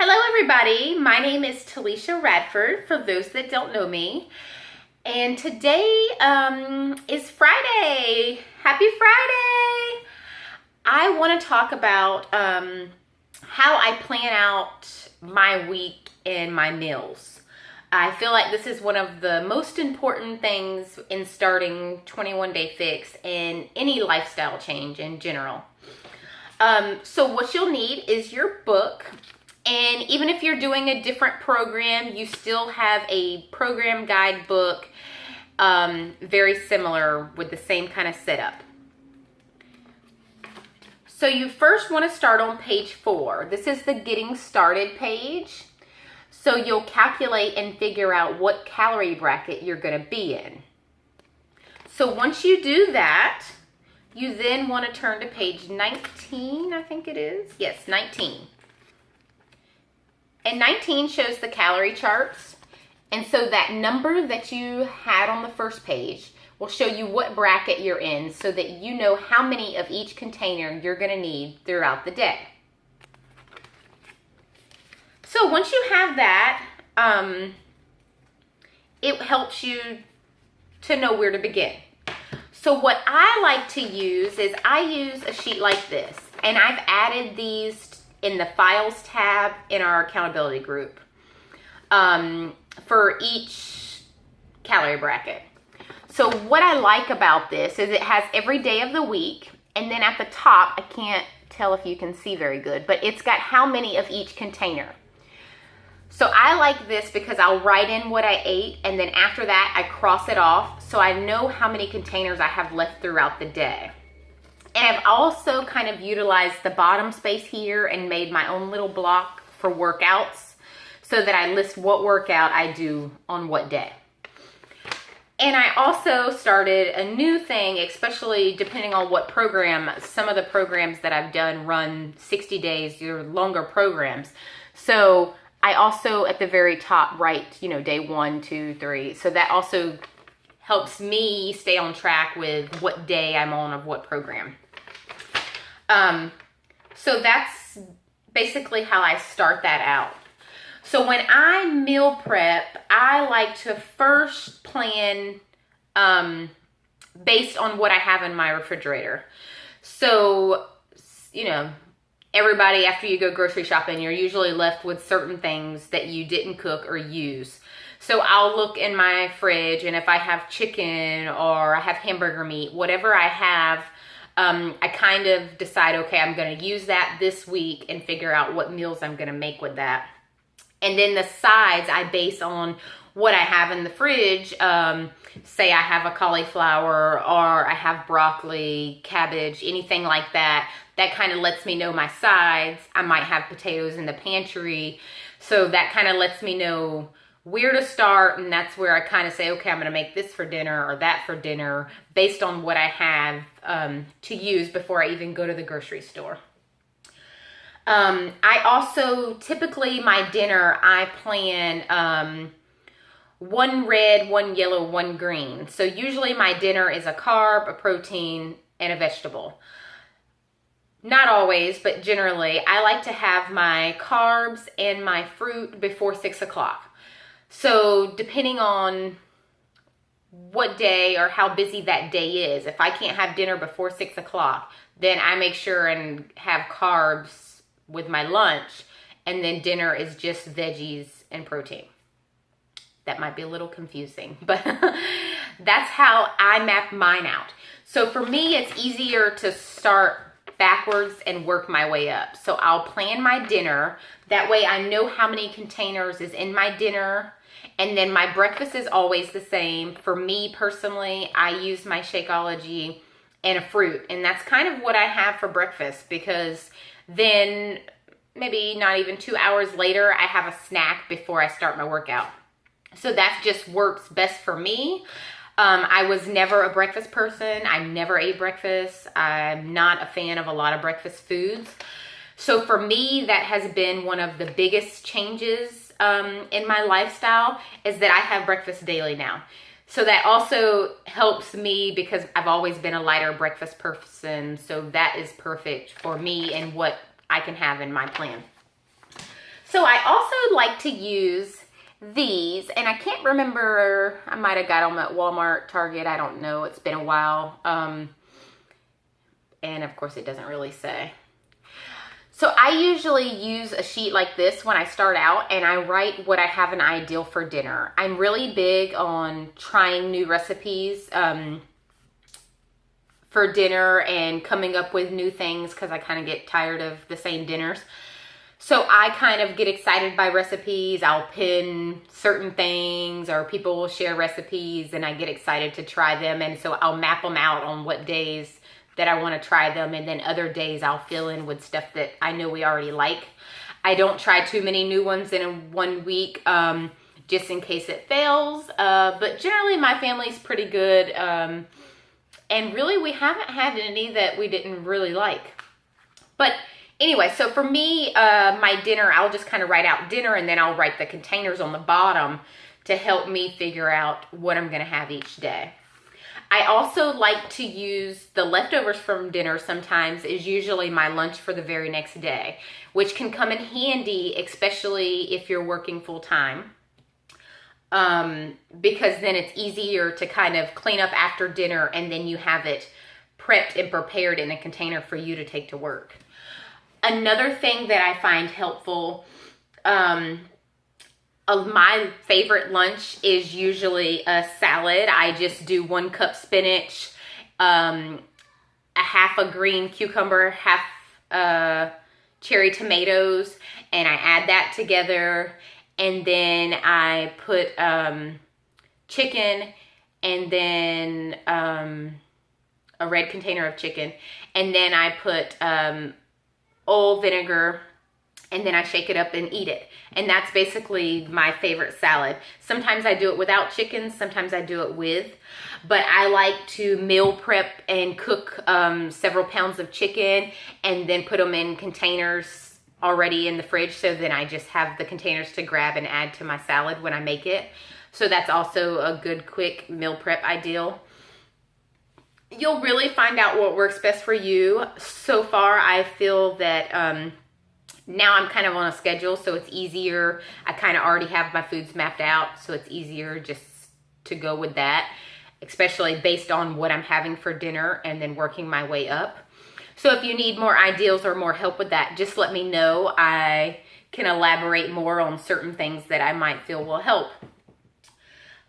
Hello everybody, my name is Talisha Radford, for those that don't know me. And today is Friday. Happy Friday! I want to talk about how I plan out my week and my meals. I feel like this is one of the most important things in starting 21 Day Fix and any lifestyle change in general. So what you'll need is your book. And even if you're doing a different program, you still have a program guidebook, very similar with the same kind of setup. So you first want to start on page 4. This is the Getting Started page. So you'll calculate and figure out what calorie bracket you're going to be in. So once you do that, you then want to turn to page 19, I think it is. Yes, 19. And 19 shows the calorie charts. And so that number that you had on the first page will show you what bracket you're in so that you know how many of each container you're going to need throughout the day. So once you have that, it helps you to know where to begin. So what I like to use is I use a sheet like this, and I've added these in the files tab in our accountability group for each calorie bracket. So what I like about this is it has every day of the week, and then at the top, I can't tell if you can see very good, but it's got how many of each container. So I like this because I'll write in what I ate, and then after that I cross it off so I know how many containers I have left throughout the day. And I've also kind of utilized the bottom space here and made my own little block for workouts so that I list what workout I do on what day. And I also started a new thing, especially depending on what program. Some of the programs that I've done run 60 days, or longer programs. So I also at the very top write, day 1, 2, 3. So that also helps me stay on track with what day I'm on of what program. So that's basically how I start that out. So when I meal prep, I like to first plan based on what I have in my refrigerator. So, everybody, after you go grocery shopping, you're usually left with certain things that you didn't cook or use. So I'll look in my fridge, and if I have chicken or I have hamburger meat, whatever I have, I kind of decide, okay, I'm going to use that this week and figure out what meals I'm going to make with that. And then the sides I base on what I have in the fridge. Say I have a cauliflower or I have broccoli, cabbage, anything like that. That kind of lets me know my sides. I might have potatoes in the pantry. So that kind of lets me know where to start, and that's where I kind of say, okay, I'm going to make this for dinner or that for dinner based on what I have to use before I even go to the grocery store. I also, typically my dinner, I plan 1 red, 1 yellow, 1 green. So usually my dinner is a carb, a protein, and a vegetable. Not always, but generally, I like to have my carbs and my fruit before 6 o'clock. So depending on what day or how busy that day is, if I can't have dinner before 6 o'clock, then I make sure and have carbs with my lunch, and then dinner is just veggies and protein. That might be a little confusing, but that's how I map mine out. So for me, it's easier to start backwards and work my way up. So I'll plan my dinner. That way I know how many containers is in my dinner. And then my breakfast is always the same. For me personally, I use my Shakeology and a fruit. And that's kind of what I have for breakfast, because then maybe not even 2 hours later, I have a snack before I start my workout. So that just works best for me. I was never a breakfast person. I never ate breakfast. I'm not a fan of a lot of breakfast foods. So for me, that has been one of the biggest changes in my lifestyle, is that I have breakfast daily now. So that also helps me because I've always been a lighter breakfast person. So that is perfect for me and what I can have in my plan. So I like to use these, and I can't remember, I might have got them at Walmart, Target, I don't know, it's been a while. And of course it doesn't really say. So I usually use a sheet like this when I start out, and I write what I have an ideal for dinner. I'm really big on trying new recipes for dinner and coming up with new things because I kind of get tired of the same dinners. So I kind of get excited by recipes. I'll pin certain things, or people will share recipes and I get excited to try them. And so I'll map them out on what days that I want to try them, and then other days I'll fill in with stuff that I know we already like. I don't try too many new ones in 1 week, just in case it fails. But generally my family's pretty good. And really we haven't had any that we didn't really like. But anyway, so for me, my dinner, I'll just kind of write out dinner, and then I'll write the containers on the bottom to help me figure out what I'm going to have each day. I also like to use the leftovers from dinner sometimes is usually my lunch for the very next day, which can come in handy, especially if you're working full time. Because then it's easier to kind of clean up after dinner, and then you have it prepped and prepared in a container for you to take to work. Another thing that I find helpful, of my favorite lunch is usually a salad. I just do 1 cup spinach, a half a green cucumber, half cherry tomatoes, and I add that together. And then I put chicken, and then a red container of chicken, and then I put oil vinegar, and then I shake it up and eat it. And that's basically my favorite salad. Sometimes I do it without chicken, sometimes I do it with. But I like to meal prep and cook several pounds of chicken and then put them in containers already in the fridge, so then I just have the containers to grab and add to my salad when I make it. So that's also a good quick meal prep ideal. You'll really find out what works best for you. So far, I feel that now I'm kind of on a schedule, so it's easier. I kind of already have my foods mapped out, so it's easier just to go with that, especially based on what I'm having for dinner and then working my way up. So if you need more ideals or more help with that, just let me know. I can elaborate more on certain things that I might feel will help.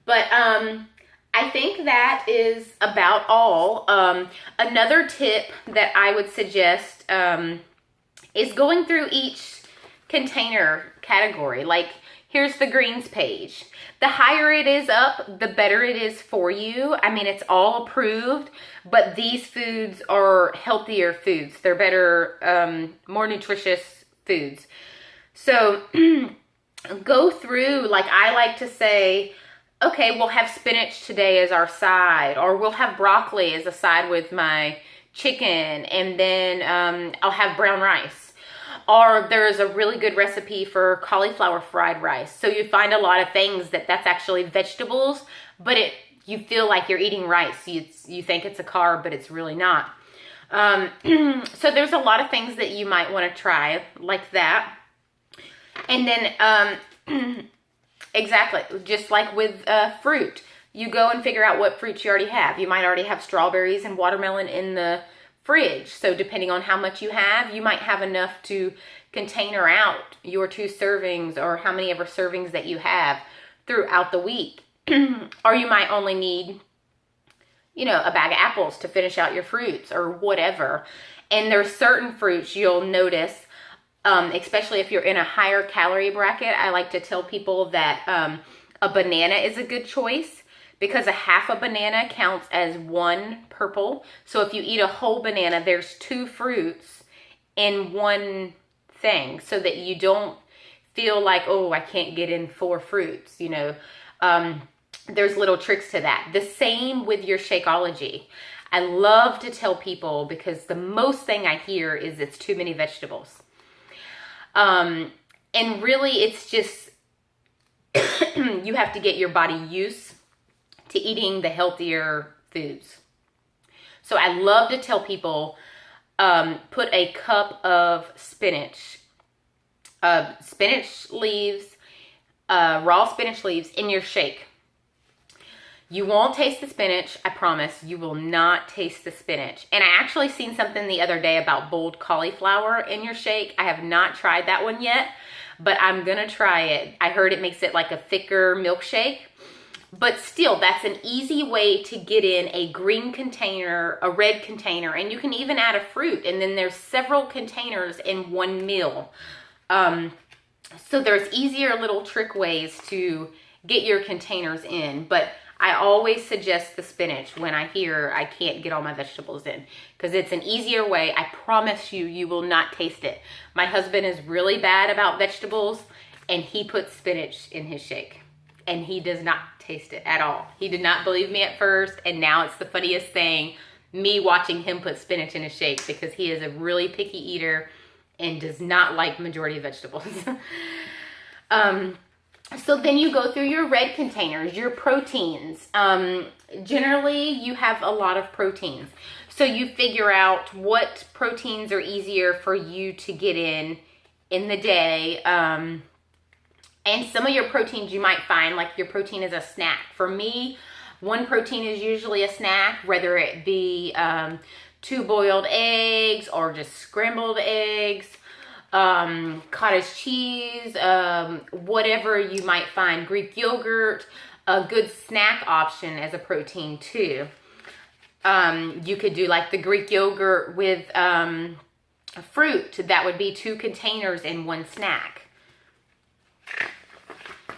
But I think that is about all. Another tip that I would suggest is going through each container category. Like, here's the greens page. The higher it is up, the better it is for you. I mean, it's all approved, but these foods are healthier foods. They're better, more nutritious foods. So go through, like I like to say, okay, we'll have spinach today as our side, or we'll have broccoli as a side with my chicken, and then I'll have brown rice. Or there's a really good recipe for cauliflower fried rice. So you find a lot of things that's actually vegetables, but you feel like you're eating rice. You think it's a carb, but it's really not. So there's a lot of things that you might want to try like that. And then, exactly, just like with fruit, you go and figure out what fruits you already have. You might already have strawberries and watermelon in the fridge. So depending on how much you have, you might have enough to container out your 2 servings or how many ever servings that you have throughout the week. Or you might only need, a bag of apples to finish out your fruits or whatever. And there's certain fruits you'll notice, especially if you're in a higher calorie bracket. I like to tell people that a banana is a good choice, because a half a banana counts as 1 purple. So if you eat a whole banana, there's 2 fruits in 1 thing, so that you don't feel like, oh, I can't get in 4 fruits. There's little tricks to that. The same with your Shakeology. I love to tell people, because the most thing I hear is it's too many vegetables. And really it's just, you have to get your body used to eating the healthier foods. So I love to tell people, put a cup of spinach spinach leaves, raw spinach leaves in your shake. You won't taste the spinach, I promise. You will not taste the spinach. And I actually seen something the other day about boiled cauliflower in your shake. I have not tried that one yet, but I'm gonna try it. I heard it makes it like a thicker milkshake. But still, that's an easy way to get in a green container, a red container, and you can even add a fruit. And then there's several containers in one meal. So there's easier little trick ways to get your containers in. But I always suggest the spinach when I hear I can't get all my vegetables in, because it's an easier way. I promise you, you will not taste it. My husband is really bad about vegetables, and he puts spinach in his shake, and he does not taste it at all. He did not believe me at first, and now it's the funniest thing, me watching him put spinach in his shake, because he is a really picky eater and does not like majority of vegetables. So then you go through your red containers, your proteins. Generally, you have a lot of proteins. So you figure out what proteins are easier for you to get in the day. And some of your proteins you might find, like your protein is a snack. For me, one protein is usually a snack, whether it be 2 boiled eggs or just scrambled eggs. Cottage cheese, whatever you might find. Greek yogurt, a good snack option as a protein too. You could do like the Greek yogurt with fruit. That would be 2 containers in one snack.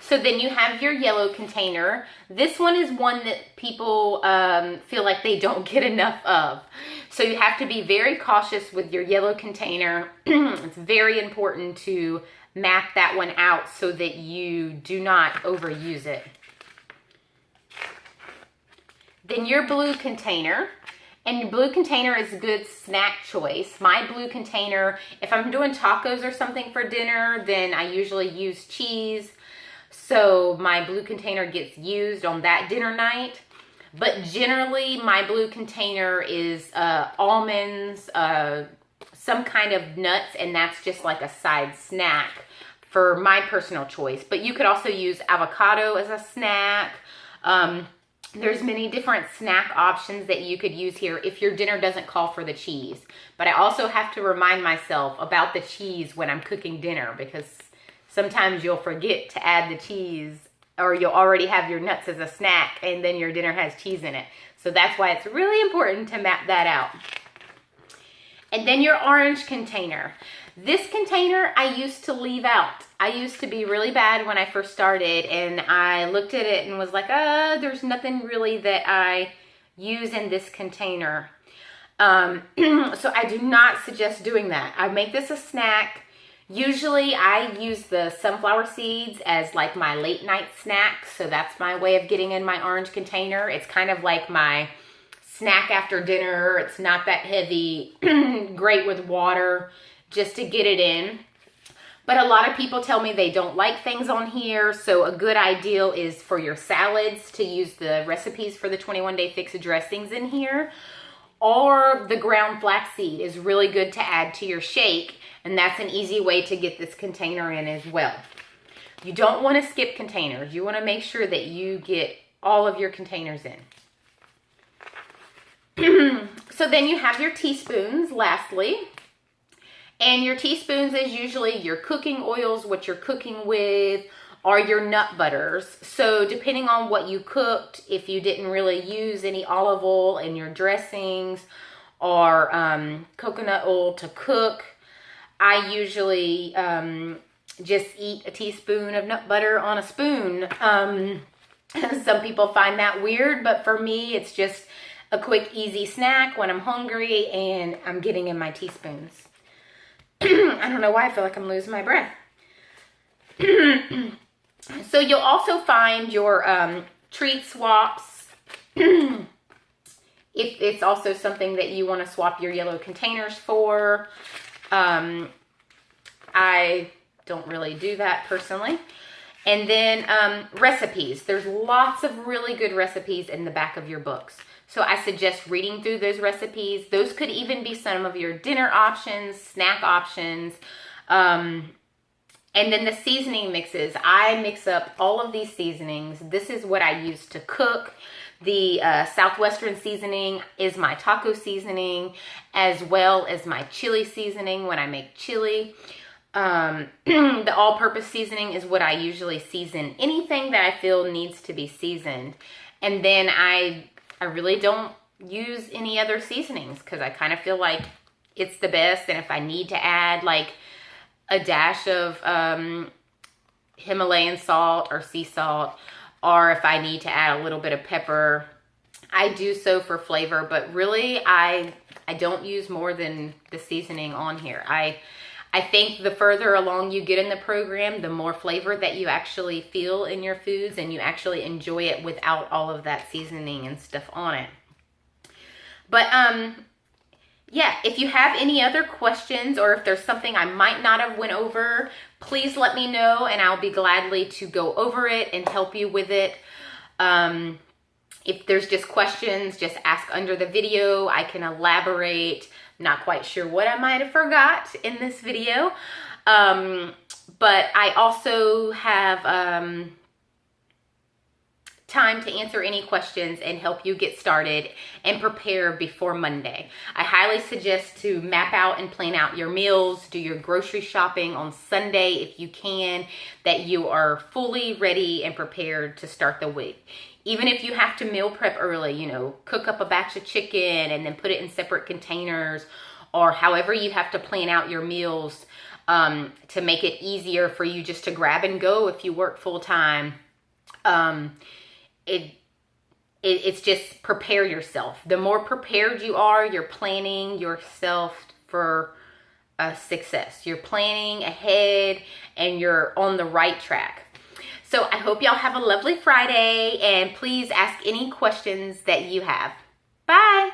So then you have your yellow container. This one is one that people feel like they don't get enough of. So you have to be very cautious with your yellow container. It's very important to map that one out so that you do not overuse it. Then your blue container. And your blue container is a good snack choice. My blue container, if I'm doing tacos or something for dinner, then I usually use cheese. So my blue container gets used on that dinner night. But generally, my blue container is almonds, some kind of nuts, and that's just like a side snack for my personal choice. But you could also use avocado as a snack. There's many different snack options that you could use here if your dinner doesn't call for the cheese. But I also have to remind myself about the cheese when I'm cooking dinner, because sometimes you'll forget to add the cheese, or you'll already have your nuts as a snack and then your dinner has cheese in it. So that's why it's really important to map that out. And then your orange container. This container I used to leave out. I used to be really bad when I first started, and I looked at it and was like, there's nothing really that I use in this container. So I do not suggest doing that. I make this a snack. Usually I use the sunflower seeds as like my late night snack. So that's my way of getting in my orange container. It's kind of like my snack after dinner. It's not that heavy, great with water, just to get it in. But a lot of people tell me they don't like things on here. So a good idea is for your salads to use the recipes for the 21 Day Fix dressings in here. Or the ground flaxseed is really good to add to your shake. And that's an easy way to get this container in as well. You don't want to skip containers. You want to make sure that you get all of your containers in. So then you have your teaspoons, lastly. And your teaspoons is usually your cooking oils, what you're cooking with, or your nut butters. So depending on what you cooked, if you didn't really use any olive oil in your dressings or coconut oil to cook, I usually just eat a teaspoon of nut butter on a spoon. Some people find that weird, but for me, it's just a quick, easy snack when I'm hungry and I'm getting in my teaspoons. I don't know why I feel like I'm losing my breath. So you'll also find your treat swaps. If it's also something that you want to swap your yellow containers for. I don't really do that personally. And then recipes. There's lots of really good recipes in the back of your books. So I suggest reading through those recipes. Those could even be some of your dinner options, snack options. And then the seasoning mixes. I mix up all of these seasonings. This is what I use to cook. The Southwestern seasoning is my taco seasoning, as well as my chili seasoning when I make chili. The all-purpose seasoning is what I usually season anything that I feel needs to be seasoned. And then I really don't use any other seasonings because I kind of feel like it's the best. And if I need to add like a dash of Himalayan salt or sea salt, or if I need to add a little bit of pepper, I do so for flavor. But really, I don't use more than the seasoning on here. I think the further along you get in the program, the more flavor that you actually feel in your foods, and you actually enjoy it without all of that seasoning and stuff on it. But yeah, if you have any other questions, or if there's something I might not have went over, please let me know and I'll be gladly to go over it and help you with it. If there's just questions, just ask under the video. I can elaborate. Not quite sure what I might have forgot in this video. But I also have time to answer any questions and help you get started and prepare before Monday. I highly suggest to map out and plan out your meals, do your grocery shopping on Sunday if you can, that you are fully ready and prepared to start the week. Even if you have to meal prep early, you know, cook up a batch of chicken and then put it in separate containers, or however you have to plan out your meals to make it easier for you just to grab and go if you work full time. It's just prepare yourself. The more prepared you are, you're planning yourself for success. You're planning ahead and you're on the right track. So I hope y'all have a lovely Friday, and please ask any questions that you have. Bye.